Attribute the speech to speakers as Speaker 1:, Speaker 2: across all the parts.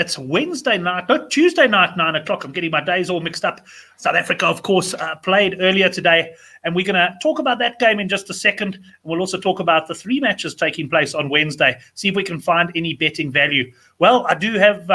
Speaker 1: It's Wednesday night, no, Tuesday night, 9 o'clock. I'm getting my days all mixed up. South Africa, of course, played earlier today, and we're going to talk about that game in just a second. And we'll also talk about the 3 matches taking place on Wednesday, see if we can find any betting value. Well, I do have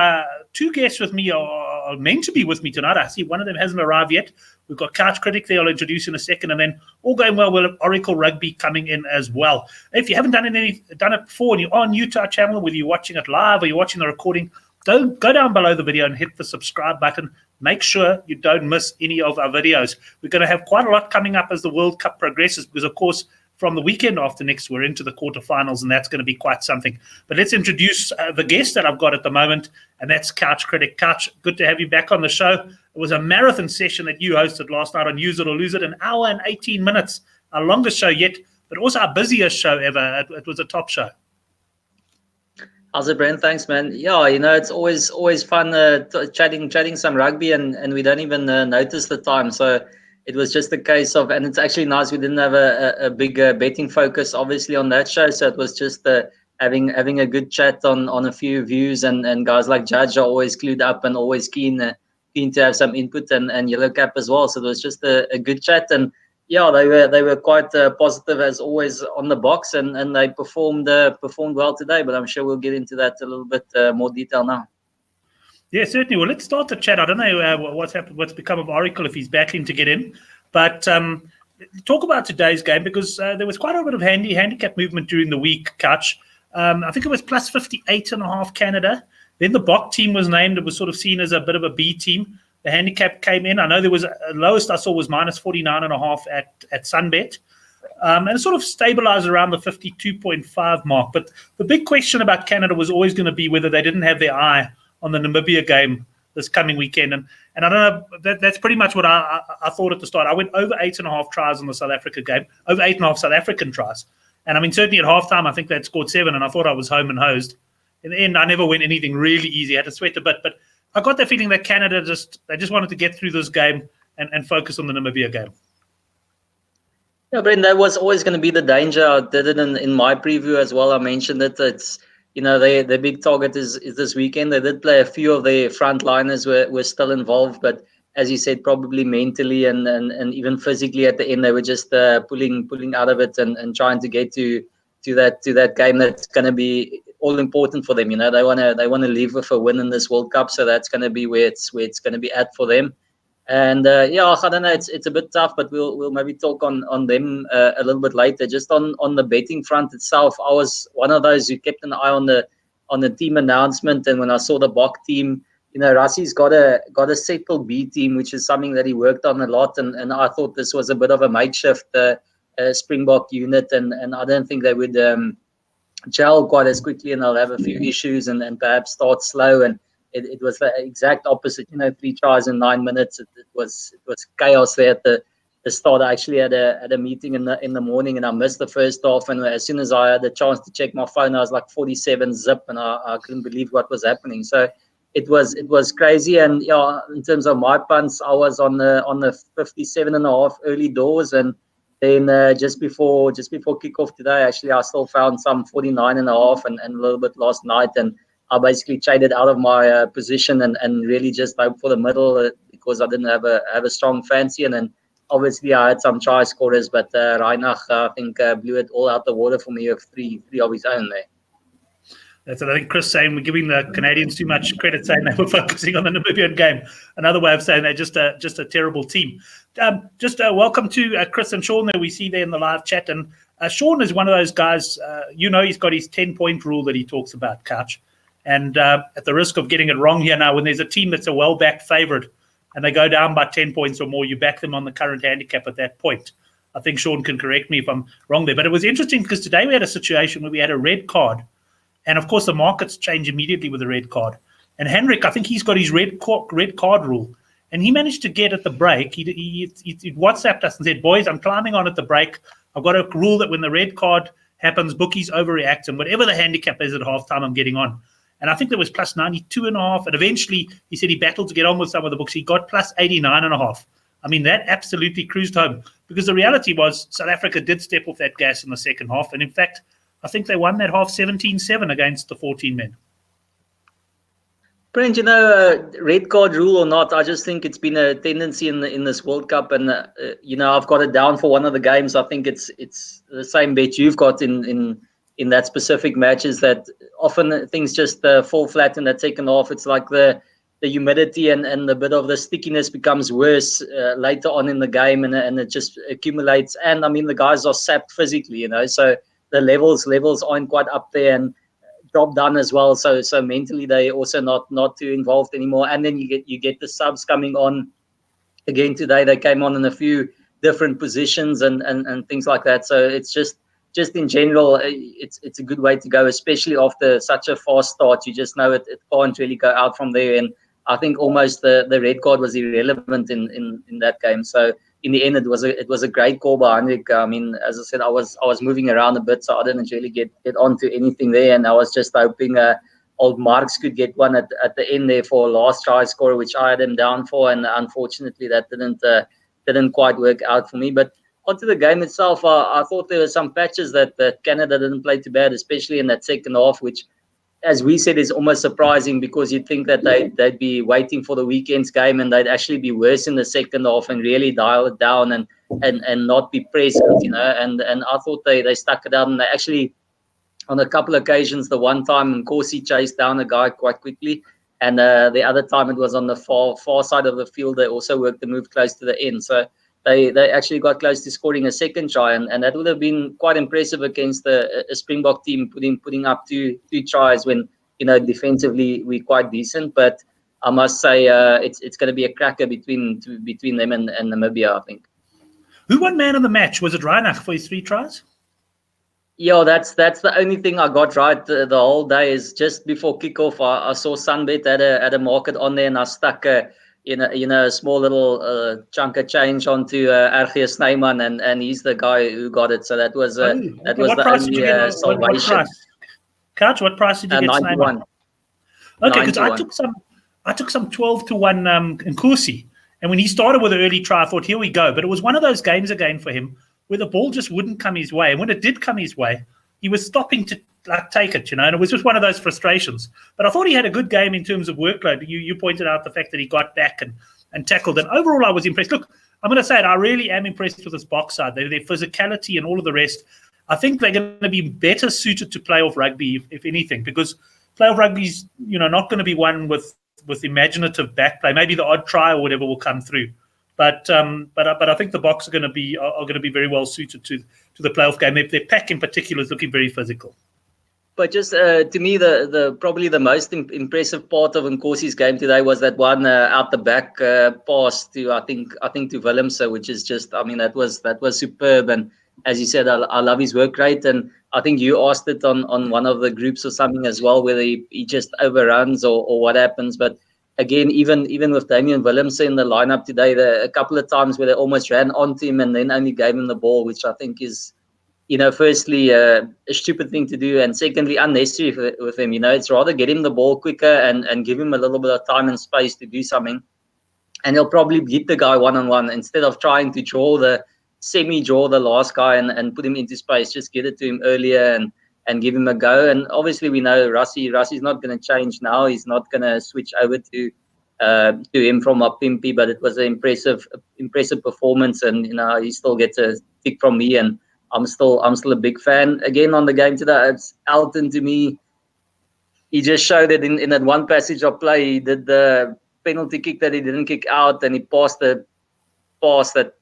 Speaker 1: 2 guests with me, or meant to be with me tonight. I see one of them hasn't arrived yet. We've got Couch Critic there I'll introduce in a second, and then all going well, we'll have Oracle Rugby coming in as well. If you haven't done it before and you are new to our channel, whether you're watching it live or you're watching the recording, don't go down below the video and hit the subscribe button. Make sure you don't miss any of our videos. We're going to have quite a lot coming up as the World Cup progresses because, of course, from the weekend after next, we're into the quarterfinals, and that's going to be quite something. But let's introduce the guest that I've got at the moment, and that's Couch Critic. Couch, good to have you back on the show. It was a marathon session that you hosted last night on Use It or Lose It, an hour and 18 minutes, our longest show yet, but also our busiest show ever. It was a top show.
Speaker 2: How's it, Brent? Thanks, man. Yeah, it's always fun chatting some rugby, and we don't even notice the time. So it was just a case of, and it's actually nice. We didn't have a big betting focus, obviously, on that show. So it was just having a good chat on a few views, and guys like Judge are always clued up and always keen to have some input, and Yellow Cap as well. So it was just a good chat, and yeah, they were quite positive as always on the box, and they performed well today. But I'm sure we'll get into that a little bit more detail now.
Speaker 1: Yeah, certainly. Well, let's start the chat. I don't know what's happened, what's become of Oracle, if he's battling to get in, but talk about today's game, because there was quite a bit of handicap movement during the week. Couch, I think it was plus 58.5 Canada. Then the Bok team was named. It was sort of seen as a bit of a B team. The handicap came in. I know there was lowest I saw was minus 49.5 at Sunbet. And it sort of stabilized around the 52.5 mark. But the big question about Canada was always going to be whether they didn't have their eye on the Namibia game this coming weekend. And I don't know, that's pretty much what I thought at the start. I went over 8.5 tries on the South Africa game, over 8.5 South African tries. And I mean, certainly at halftime, I think they'd scored 7, and I thought I was home and hosed. In the end, I never went anything really easy. I had to sweat a bit, but I got the feeling that Canada just wanted to get through this game and focus on the Namibia game.
Speaker 2: Yeah, Brent, that was always going to be the danger. I did it in my preview as well. I mentioned that it's, the big target is this weekend. They did play a few of their frontliners were still involved, but as you said, probably mentally and even physically at the end, they were just pulling out of it and trying to get to that game that's going to be all important for them. They want to leave with a win in this World Cup, so that's going to be where it's going to be at for them. And I don't know, it's a bit tough, but we'll maybe talk on them a little bit later. Just on the betting front itself, I was one of those who kept an eye on the team announcement, and when I saw the Bok team, Rassi's got a settled B team, which is something that he worked on a lot, and I thought this was a bit of a makeshift Springbok unit, and I don't think they would gel quite as quickly, and they'll have a few issues and perhaps start slow. And it was the exact opposite. 3 tries in 9 minutes. It was chaos there at the start. I actually had a meeting in the morning, and I missed the first half. And as soon as I had the chance to check my phone, I was like 47 zip, and I couldn't believe what was happening. So it was crazy. And in terms of my punts, I was on the 57.5 early doors, and then just before kickoff today, actually, I still found some 49.5 and a little bit last night, and I basically traded out of my position and really just hoped for the middle because I didn't have a strong fancy. And then obviously I had some try scorers, but Reinach, I think, blew it all out the water for me with three of his own there.
Speaker 1: That's what I think Chris saying. We're giving the Canadians too much credit, saying they were focusing on the Namibian game. Another way of saying they're just a terrible team. Welcome to Chris and Sean that we see there in the live chat. And Sean is one of those guys, he's got his 10-point rule that he talks about, Couch. And at the risk of getting it wrong here now, when there's a team that's a well-backed favorite and they go down by 10 points or more, you back them on the current handicap at that point. I think Sean can correct me if I'm wrong there. But it was interesting because today we had a situation where we had a red card. And, of course, the markets change immediately with a red card. And Henrik, I think he's got his red card rule. And he managed to get at the break. He WhatsApped us and said, boys, I'm climbing on at the break. I've got a rule that when the red card happens, bookies overreact. And whatever the handicap is at halftime, I'm getting on. And I think there was plus 92.5. And eventually, he said he battled to get on with some of the books. He got plus 89.5. I mean, that absolutely cruised home. Because the reality was South Africa did step off that gas in the second half. And, in fact, I think they won that half 17-7 against the 14 men.
Speaker 2: Brent, red card rule or not, I just think it's been a tendency in this World Cup, and I've got it down for one of the games. I think it's the same bet you've got in that specific match, is that often things just fall flat in that second half. It's like the humidity and the bit of the stickiness becomes worse later on in the game, and it just accumulates. And I mean, the guys are sapped physically, so the levels aren't quite up there, and job done as well. So mentally they also not too involved anymore. And then you get the subs coming on again today. They came on in a few different positions and things like that. So it's just in general, it's a good way to go, especially after such a fast start. You just know it can't really go out from there. And I think almost the red card was irrelevant in that game. So in the end, it was a great call by Hendrik. I mean, as I said, I was moving around a bit, so I didn't really get onto anything there, and I was just hoping old Marks could get one at the end there for a last try scorer, which I had him down for, and unfortunately that didn't quite work out for me. But onto the game itself, I thought there were some patches that Canada didn't play too bad, especially in that second half, which, as we said, is almost surprising, because you'd think that they'd be waiting for the weekend's game and they'd actually be worse in the second half and really dial it down and not be present, And I thought they stuck it out, and they actually, on a couple of occasions, the one time Corsi chased down a guy quite quickly, and the other time it was on the far side of the field. They also worked the move close to the end. So they actually got close to scoring a second try, and that would have been quite impressive against a Springbok team putting up two tries when defensively we're quite decent. But I must say it's going to be a cracker between them and Namibia, I think.
Speaker 1: Who won man of the match? Was it Reinach for his 3 tries?
Speaker 2: Yeah, that's the only thing I got right the whole day. Is just before kickoff, I saw Sunbet had a market on there, and I stuck a small little chunk of change onto RG Snyman, and he's the guy who got it. So that was the only salvation.
Speaker 1: What price? Couch, what price did you get
Speaker 2: 91.
Speaker 1: Snyman? Okay, because I took some 12 to 1 in Corsi, and when he started with an early try, I thought, here we go. But it was one of those games again for him where the ball just wouldn't come his way, and when it did come his way, he was stopping to take it, and it was just one of those frustrations. But I thought he had a good game in terms of workload. You pointed out the fact that he got back and tackled, and overall I was impressed. Look, I'm going to say it, I really am impressed with this box side. Their physicality and all of the rest. I think they're going to be better suited to playoff rugby, if anything, because playoff rugby's not going to be one with imaginative back play. Maybe the odd try or whatever will come through. But I think the Boks are going to be very well suited to the playoff game. Their pack in particular is looking very physical. But
Speaker 2: just to me, the probably the most impressive part of Nkosi's game today was that one out the back pass to I think to Willemse, which is just, I mean, that was superb. And as you said, I love his work rate, and I think you asked it on one of the groups or something as well, whether he just overruns or what happens. But again, even with Damian Willemse in the lineup today, a couple of times where they almost ran onto him and then only gave him the ball, which I think is, firstly, a stupid thing to do, and secondly, unnecessary with him. It's rather get him the ball quicker and give him a little bit of time and space to do something, and he'll probably beat the guy one-on-one instead of trying to semi-draw the last guy and put him into space. Just get it to him earlier and give him a go. And obviously we know Rassi's not going to change now. He's not going to switch over to him from Mapimpi, but it was an impressive performance, and he still gets a tick from me, and I'm still a big fan. Again, on the game today, it's Alton. To me, he just showed that in that one passage of play, he did the penalty kick that he didn't kick out, and he passed the pass that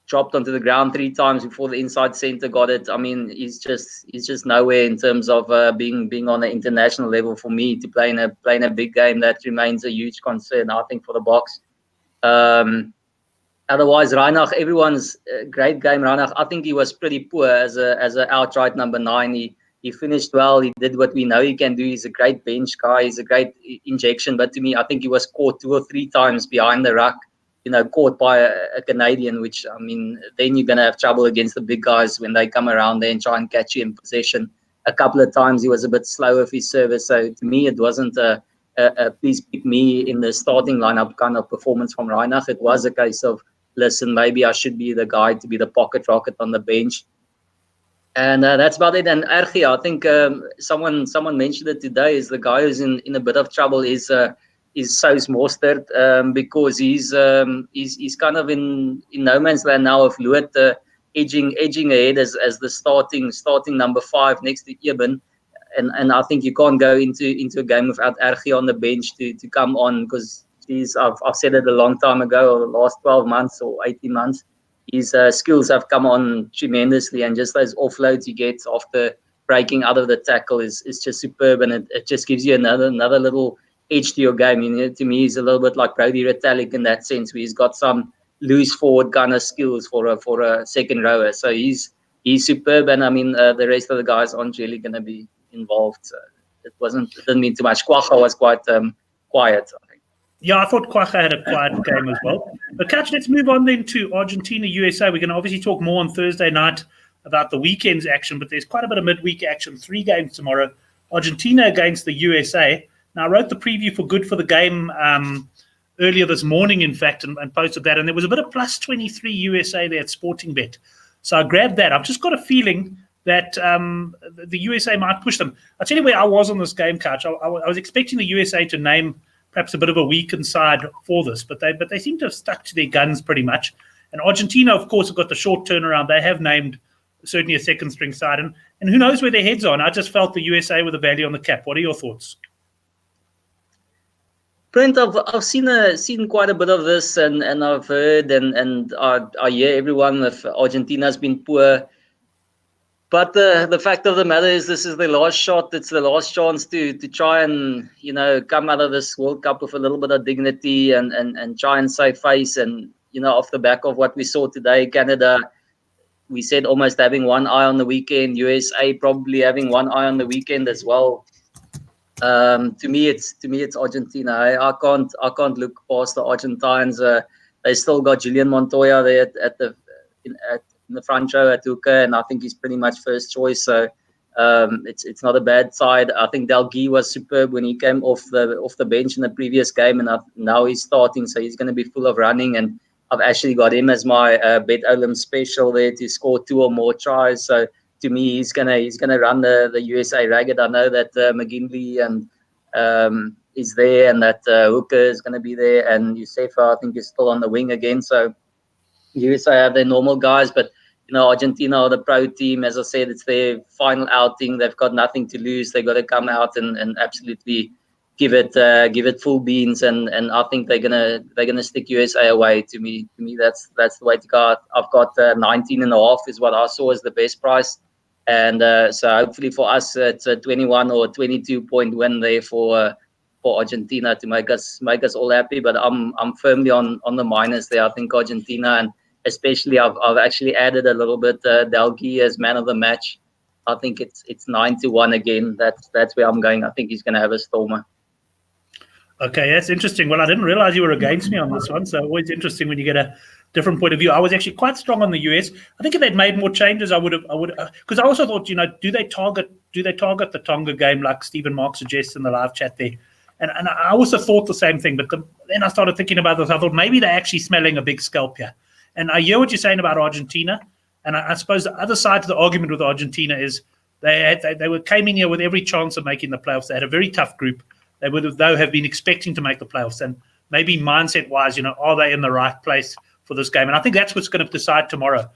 Speaker 2: dropped onto the ground 3 times before the inside centre got it. I mean, he's just nowhere in terms of being on an international level for me to play in a big game. That remains a huge concern, I think, for the Boks. Otherwise, Reinach, everyone's great game. Reinach, I think he was pretty poor as a outright number 9. He finished well. He did what we know he can do. He's a great bench guy. He's a great injection. But to me, I think he was caught 2 or 3 times behind the ruck, caught by a Canadian, which, I mean, then you're going to have trouble against the big guys when they come around there and try and catch you in possession. A couple of times he was a bit slow with his service. So to me, it wasn't a please pick me in the starting lineup kind of performance from Reinach. It was a case of, listen, maybe I should be the guy to be the pocket rocket on the bench. And that's about it. And RG, I think someone mentioned it today, is the guy who's in a bit of trouble is Sous Mostert, because he's kind of in no man's land now, of Luet edging ahead as the starting number 5 next to Eben. And I think you can't go into a game without Ergie on the bench to come on, because I've said it a long time ago, or the last 12 months or 18 months, his skills have come on tremendously, and just those offloads he gets after breaking out of the tackle is just superb, and it just gives you another little edge to your game. You know, to me, he's a little bit like Brody Retallick in that sense, where he's got some loose forward kind of skills for a second rower. So he's superb, and I mean the rest of the guys aren't really going to be involved. So it didn't mean too much. Kwacha was quite quiet, I think.
Speaker 1: Yeah, I thought Kwacha had a quiet game as well. But Catch, let's move on then to Argentina, USA. We're going to obviously talk more on Thursday night about the weekend's action, but there's quite a bit of midweek action. 3 games tomorrow. Argentina against the USA. Now, I wrote the preview for Good for the Game earlier this morning, in fact, and posted that. And there was a bit of plus 23 USA there at Sporting Bet. So I grabbed that. I've just got a feeling that the USA might push them. I'll tell you where I was on this game, Couch. I was expecting the USA to name perhaps a bit of a weakened side for this, but they seem to have stuck to their guns pretty much. And Argentina, of course, have got the short turnaround. They have named certainly a second-string side, and who knows where their heads are. And I just felt the USA with a value on the cap. What are your thoughts?
Speaker 2: Brent, I've seen quite a bit of this, and I've heard and I hear everyone if Argentina's been poor. But the fact of the matter is, this is the last shot. It's the last chance to try and, you know, come out of this World Cup with a little bit of dignity and try and save face. And, you know, off the back of what we saw today, Canada, we said almost having one eye on the weekend. USA probably having one eye on the weekend as well. To me, it's Argentina. I can't look past the Argentines. They still got Julian Montoya there in the front row at hooker, and I think he's pretty much first choice. So it's not a bad side. I think Delguy was superb when he came off the bench in the previous game, and now he's starting, so he's going to be full of running. And I've actually got him as my Bet Olim special there to score 2 or more tries. So to me, he's gonna run the USA ragged. I know that McGinley and is there, and that hooker is going to be there, and Yusefa I think is still on the wing again. So USA have their normal guys, but you know, Argentina are the pro team. As I said, it's their final outing. They've got nothing to lose. They've got to come out and absolutely give it full beans. And I think they're gonna stick USA away. To me, that's the way to go. I've got 19.5 is what I saw as the best price. And so hopefully for us, it's a 21 or 22 point win there for Argentina to make us all happy. But I'm firmly on the minus there. I think Argentina, and especially I've actually added a little bit Delguy as man of the match. I think it's 9-1 again. That's where I'm going. I think he's going to have a stormer.
Speaker 1: Okay, that's interesting. Well, I didn't realize you were against me on this one. So always interesting when you get a different point of view. I was actually quite strong on the US. I think if they'd made more changes, I would because I also thought, you know, do they target the Tonga game like Stephen Mark suggests in the live chat there? And I also thought the same thing. But then I started thinking about this. I thought maybe they're actually smelling a big scalp here. And I hear what you're saying about Argentina. And I suppose the other side to the argument with Argentina is they came in here with every chance of making the playoffs. They had a very tough group. They would have, though, have been expecting to make the playoffs. And maybe mindset-wise, you know, are they in the right place for this game? And I think that's what's going to decide tomorrow.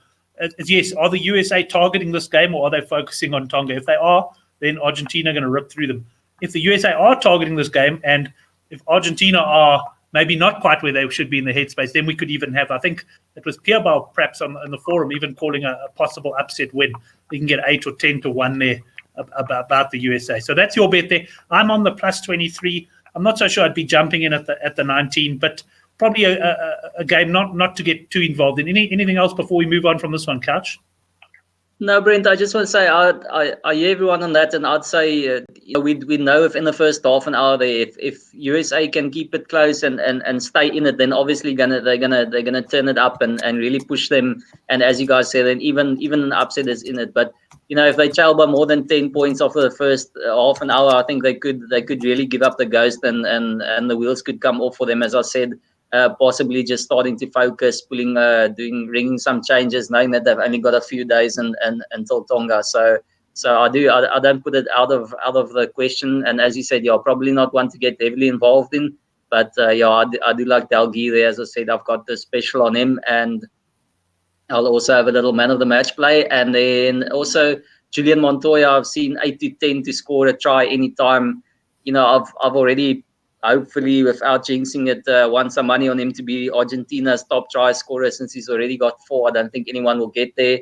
Speaker 1: Yes, are the USA targeting this game, or are they focusing on Tonga? If they are, then Argentina are going to rip through them. If the USA are targeting this game, and if Argentina are maybe not quite where they should be in the headspace, then we could even have, I think it was Pierbal perhaps on the forum, even calling a possible upset win. We can get 8 or 10-1 there about the USA. So that's your bet there. I'm on the plus 23. I'm not so sure I'd be jumping in at the 19, but probably a game not to get too involved in. Anything else before we move on from this one, Couch?
Speaker 2: No, Brent, I just want to say I hear everyone on that, and I'd say you know, we know if in the first half an hour there, if USA can keep it close and stay in it, then obviously they're gonna turn it up and really push them. And as you guys said, then even an upset is in it. But you know, if they trail by more than 10 points after the first half an hour, I think they could really give up the ghost, and the wheels could come off for them. As I said. Possibly just starting to focus, ringing some changes, knowing that they've only got a few days until Tonga. So I don't put it out of the question. And as you said, you're probably not one to get heavily involved in. But I do like Dalghi there. As I said, I've got the special on him, and I'll also have a little man of the match play. And then also Julian Montoya, I've seen 8 to 10 to score a try anytime. I've already, hopefully without jinxing it, won some money on him to be Argentina's top try scorer since he's already got 4. I don't think anyone will get there.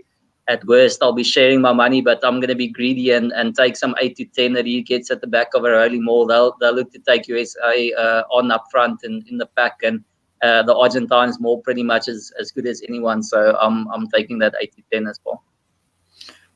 Speaker 2: At worst, I'll be sharing my money, but I'm going to be greedy and take some 8 to 10 that he gets at the back of a rolling maul. They'll look to take USA on up front in the pack, and the Argentines more pretty much as good as anyone. So I'm taking that 8 to 10 as well.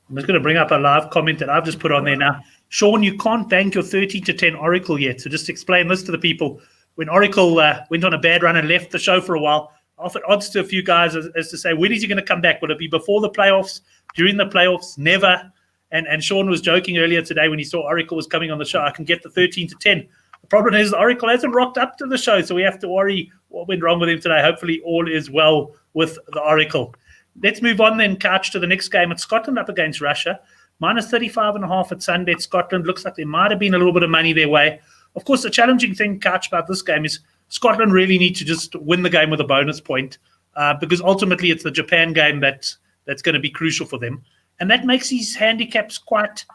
Speaker 1: I'm just going to bring up a live comment that I've just put on there now. Sean, you can't bank your 13 to 10 Oracle yet. So just explain this to the people. When Oracle went on a bad run and left the show for a while, I offered odds to a few guys as to say, when is he going to come back? Will it be before the playoffs, during the playoffs? Never. And Sean was joking earlier today when he saw Oracle was coming on the show. I can get the 13 to 10. The problem is Oracle hasn't rocked up to the show, so we have to worry what went wrong with him today. Hopefully all is well with the Oracle. Let's move on then, Couch, to the next game. It's Scotland up against Russia. Minus 35.5 at Sunbet. Scotland looks like there might have been a little bit of money their way. Of course, the challenging thing, Couch, about this game is Scotland really need to just win the game with a bonus point because ultimately it's the Japan game that's going to be crucial for them. And that makes these handicaps quite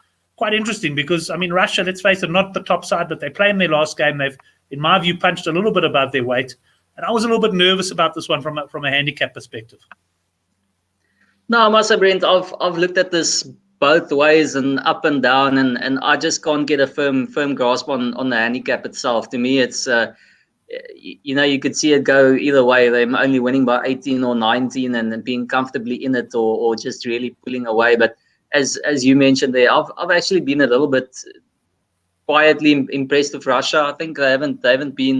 Speaker 1: interesting because, I mean, Russia, let's face it, not the top side, but they played in their last game. They've, in my view, punched a little bit above their weight. And I was a little bit nervous about this one from a handicap perspective.
Speaker 2: No, I must say, Brent, I've looked at this both ways and up and down, and I just can't get a firm grasp on the handicap itself. To me, it's you could see it go either way. They're only winning by 18 or 19 and being comfortably in it, or just really pulling away. But as you mentioned there, I've actually been a little bit quietly impressed with Russia. I think they haven't been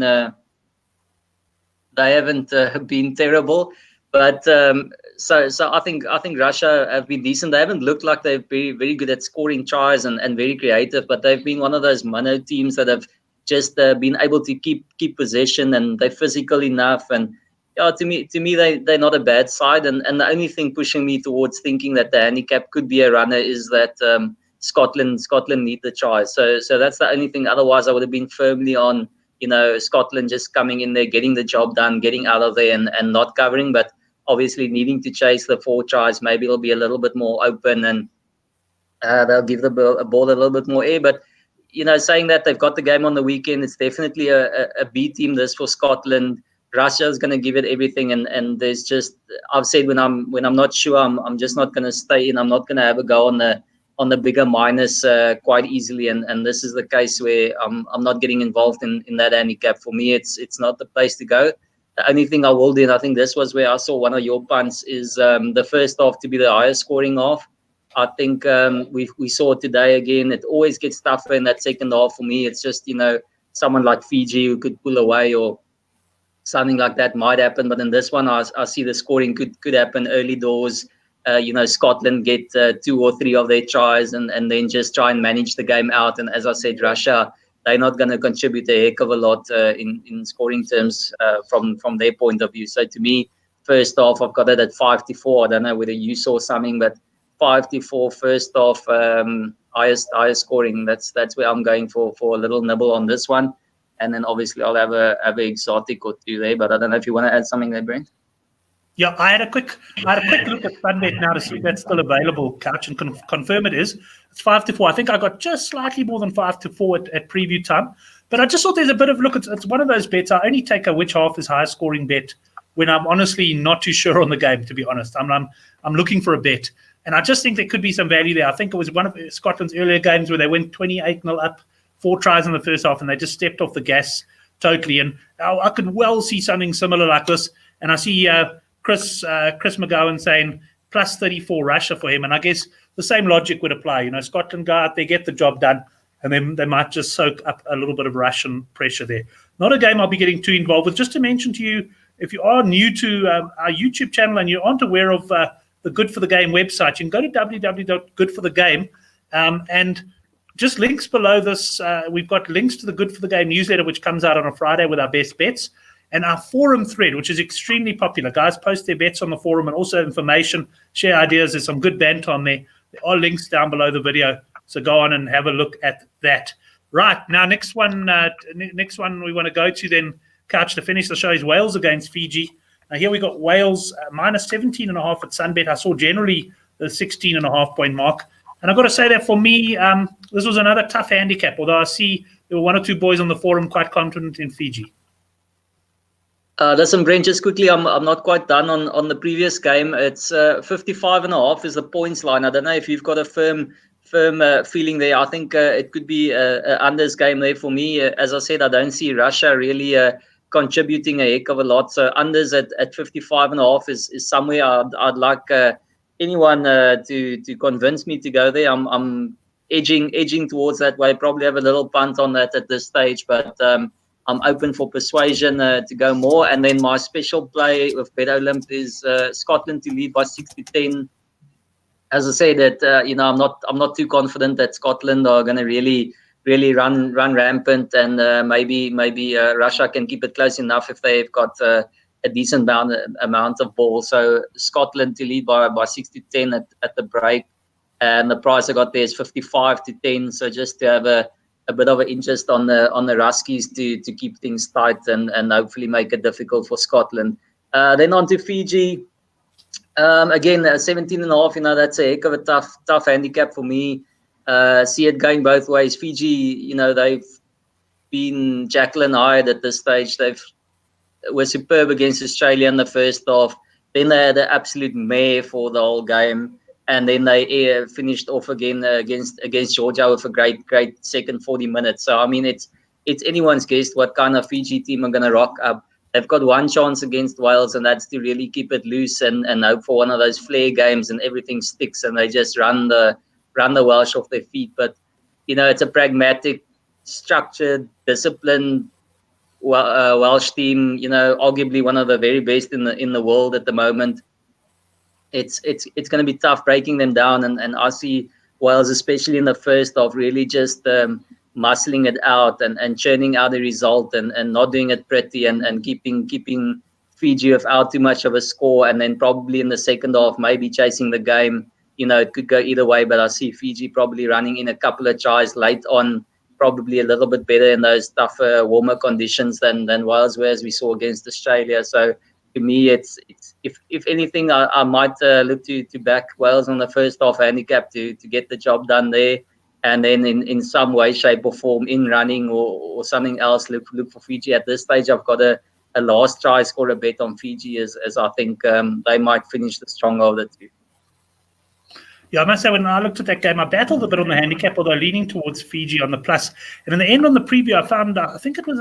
Speaker 2: been terrible, but so I think Russia have been decent. They haven't looked like they've been very good at scoring tries and very creative, but they've been one of those mono teams that have just been able to keep possession, and they're physical enough. And to me they're not a bad side. And the only thing pushing me towards thinking that the handicap could be a runner is that Scotland need the tries. So that's the only thing. Otherwise, I would have been firmly on Scotland just coming in there, getting the job done, getting out of there, and not covering. But obviously needing to chase the 4 tries, maybe it'll be a little bit more open, and they'll give the ball a little bit more air. But saying that, they've got the game on the weekend. It's definitely a B team this for Scotland. Russia is going to give it everything, and there's just, I've said when I'm not sure, I'm just not going to stay in. I'm not going to have a go on the bigger minus quite easily, and this is the case where I'm not getting involved in that handicap. For me, it's not the place to go. The only thing I will do, and I think this was where I saw one of your punts, is the first half to be the highest scoring half. I think we saw it today again. It always gets tougher in that second half for me. It's just, someone like Fiji who could pull away or something like that might happen. But in this one, I see the scoring could happen early doors. Scotland get 2 or 3 of their tries and then just try and manage the game out. And as I said, Russia, they're not going to contribute a heck of a lot in scoring terms from their point of view. So to me, first half, I've got it at 5 to 4. I don't know whether you saw something, but 5 to 4 first half, highest scoring. That's where I'm going for a little nibble on this one. And then obviously I'll have a exotic or 2 there. But I don't know if you want to add something there, Brent.
Speaker 1: Yeah, I had a quick look at Sunbet now to see if that's still available, Couch, and confirm it is. It's 5 to 4. I think I got just slightly more than 5 to 4 at preview time. But I just thought there's a bit of look. It's one of those bets. I only take a which half is highest scoring bet when I'm honestly not too sure on the game, to be honest. I'm looking for a bet. And I just think there could be some value there. I think it was one of Scotland's earlier games where they went 28-0 up, 4 tries in the first half, and they just stepped off the gas totally. And I could well see something similar like this. And I see Chris McGowan saying plus 34 Russia for him. And I guess the same logic would apply. Scotland go out, they get the job done, and then they might just soak up a little bit of Russian pressure there. Not a game I'll be getting too involved with. Just to mention to you, if you are new to our YouTube channel and you aren't aware of the Good for the Game website, you can go to www.goodforthegame and just links below this. We've got links to the Good for the Game newsletter, which comes out on a Friday with our best bets, and our forum thread, which is extremely popular. Guys post their bets on the forum and also information, share ideas. There's some good banter on there. There are links down below the video, so go on and have a look at that. Right, now next one we want to go to then couch to finish the show is Wales against Fiji. Now here we got Wales minus 17.5 at Sunbet. I saw generally the 16.5 point mark. And I've got to say that for me, this was another tough handicap, although I see there were one or two boys on the forum quite confident in Fiji.
Speaker 2: Listen, Brent, just quickly, I'm not quite done on the previous game. It's 55.5 is the points line. I don't know if you've got a firm feeling there. I think it could be a unders game there for me. As I said, I don't see Russia really contributing a heck of a lot. So unders at 55.5 is somewhere I'd like anyone to convince me to go there. I'm edging towards that way. Probably have a little punt on that at this stage, but I'm open for persuasion to go more. And then my special play with Bet Olymp is Scotland to lead by 6-10. As I say, that I'm not too confident that Scotland are going to really run rampant, and maybe Russia can keep it close enough if they've got a decent amount of ball. So Scotland to lead by 6-10 at the break, and the price I got there is 55-10. So just to have a bit of an interest on the Ruskies to keep things tight and hopefully make it difficult for Scotland. Then on to Fiji. Again, 17.5, that's a heck of a tough handicap for me. See it going both ways. Fiji, they've been Jekyll and Hyde at this stage. Were superb against Australia in the first half. Then they had an absolute mare for the whole game. And then they finished off again against Georgia with a great second 40 minutes. So, I mean, it's anyone's guess what kind of Fiji team are going to rock up. They've got one chance against Wales, and that's to really keep it loose and hope for one of those flare games and everything sticks and they just run the Welsh off their feet. But, it's a pragmatic, structured, disciplined Welsh team, arguably one of the very best in the world at the moment. It's going to be tough breaking them down, and I see Wales, especially in the first half, really just muscling it out and churning out a result and not doing it pretty and keeping Fiji without too much of a score, and then probably in the second half maybe chasing the game. It could go either way, but I see Fiji probably running in a couple of tries late on, probably a little bit better in those tougher, warmer conditions than Wales were, as we saw against Australia. So to me, it's if anything, I might look to back Wales on the first half handicap to get the job done there, and then in some way, shape or form, in running or something else, look for Fiji. At this stage, I've got a last try score a bet on Fiji as I think they might finish the stronger of the two.
Speaker 1: Yeah, I must say, when I looked at that game, I battled a bit on the handicap, although leaning towards Fiji on the plus. And in the end, on the preview, I found, I think it was,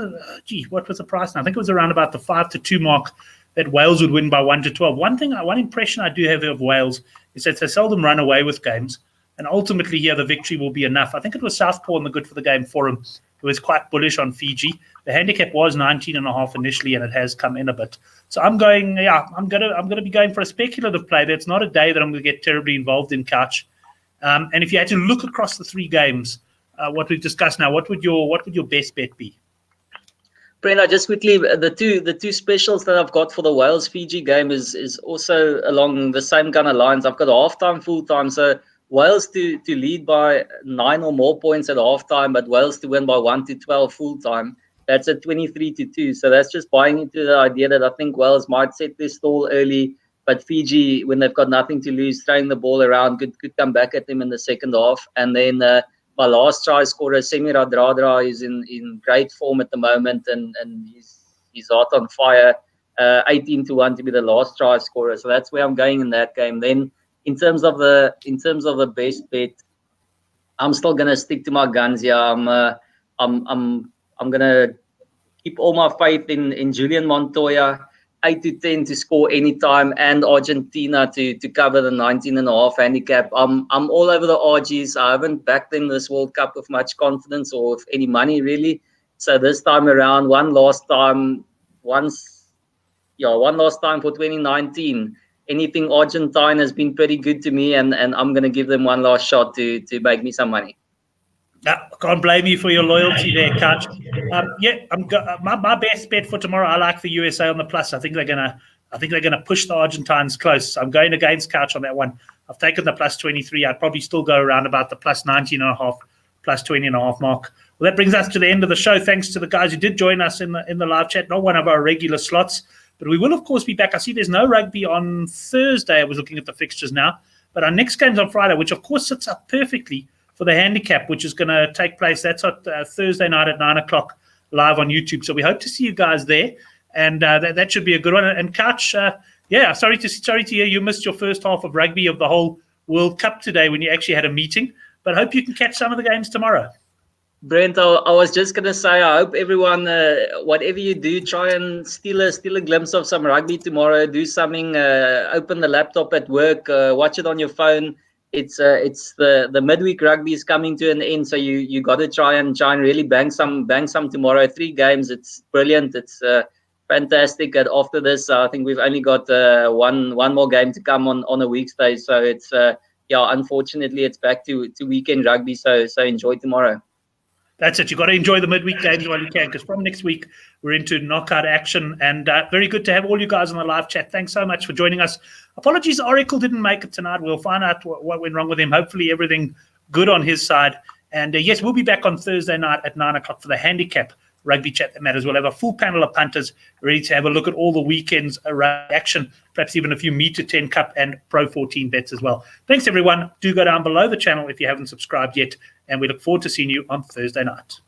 Speaker 1: what was the price now? I think it was around about the 5-2 mark that Wales would win by 1-12. One impression I do have of Wales is that they seldom run away with games. And ultimately here, the victory will be enough. I think it was Southpaw in the Good for the Game forum who was quite bullish on Fiji. The handicap was 19.5 initially, and it has come in a bit. So I'm going to be going for a speculative play. That's not a day that I'm going to get terribly involved in couch. And if you had to look across the three games, what we've discussed now, what would your best bet be?
Speaker 2: Brenda, just quickly, the two specials that I've got for the Wales Fiji game is also along the same kind of lines. I've got a halftime, full time. So Wales to lead by 9 or more points at halftime, but Wales to win by 1-12 full time. That's at 23-2. So that's just buying into the idea that I think Wales might set their stall early, but Fiji, when they've got nothing to lose, throwing the ball around, could come back at them in the second half. And then my last try scorer, Semi Radradra, is in great form at the moment, and he's hot on fire. 18-1 to be the last try scorer. So that's where I'm going in that game. Then in terms of the best bet, I'm still gonna stick to my guns here. I'm gonna keep all my faith in Julian Montoya, 8-10 to score anytime, and Argentina to cover the 19.5 handicap. I'm all over the RGs. I haven't backed them this World Cup with much confidence or with any money really. So this time around, one last time for 2019. Anything Argentine has been pretty good to me, and I'm going to give them one last shot to make me some money.
Speaker 1: I can't blame you for your loyalty there, Couch. My best bet for tomorrow, I like the USA on the plus. I think they're gonna push the Argentines close. So I'm going against Couch on that one. I've taken the plus 23. I'd probably still go around about the plus 19.5, plus 20.5 mark. Well, that brings us to the end of the show. Thanks to the guys who did join us in the live chat, not one of our regular slots. But we will, of course, be back. I see there's no rugby on Thursday. I was looking at the fixtures now. But our next game's on Friday, which, of course, sits up perfectly for the handicap, which is going to take place. That's on Thursday night at 9 o'clock live on YouTube. So we hope to see you guys there. And that should be a good one. And Couch, sorry to hear you missed your first half of rugby of the whole World Cup today when you actually had a meeting. But I hope you can catch some of the games tomorrow.
Speaker 2: Brent, I was just going to say, I hope everyone, whatever you do, try and steal a glimpse of some rugby tomorrow. Do something, open the laptop at work, watch it on your phone. It's the midweek rugby is coming to an end, so you got to try and really bang some tomorrow. 3 games, it's brilliant. It's fantastic. And after this, I think we've only got one more game to come on a weekday. So it's unfortunately it's back to weekend rugby. So enjoy tomorrow.
Speaker 1: That's it. You've got to enjoy the midweek games while you can, because from next week, we're into knockout action. And very good to have all you guys on the live chat. Thanks so much for joining us. Apologies, Oracle didn't make it tonight. We'll find out what went wrong with him. Hopefully, everything good on his side. And yes, we'll be back on Thursday night at 9 o'clock for the handicap rugby chat that matters. We'll have a full panel of punters ready to have a look at all the weekend's action, perhaps even a few Meter 10 Cup and Pro 14 bets as well. Thanks, everyone. Do go down below the channel if you haven't subscribed yet, and we look forward to seeing you on Thursday night.